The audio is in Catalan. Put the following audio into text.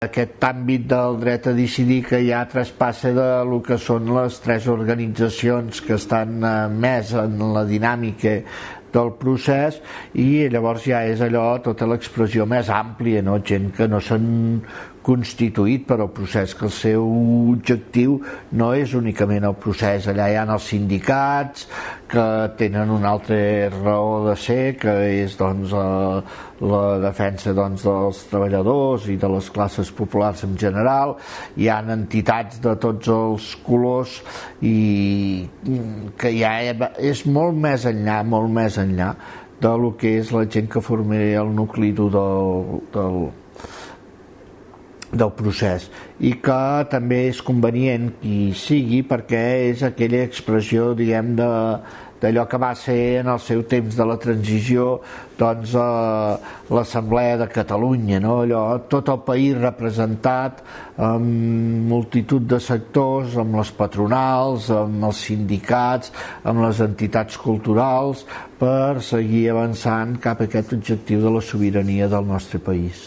Aquest àmbit del dret a decidir que ja traspassa del que són les tres organitzacions que estan més en la dinàmica del procés, i llavors ja és allò tota l'expressió més àmplia, no? Gent que no s'han constituït per al procés, que el seu objectiu no és únicament el procés. Allà hi ha els sindicats que tenen una altra raó de ser, que és la defensa dels treballadors i de les classes populars en general. Hi ha entitats de tots els colors i que ja és molt més enllà del que és la gent que forma el nucli dur del procés, i que també és convenient que hi sigui perquè és aquella expressió, diguem, d'allò que va ser en el seu temps de la transició, doncs l'Assemblea de Catalunya, no? Allò, tot el país representat amb multitud de sectors, amb les patronals, amb els sindicats, amb les entitats culturals, per seguir avançant cap a aquest objectiu de la sobirania del nostre país.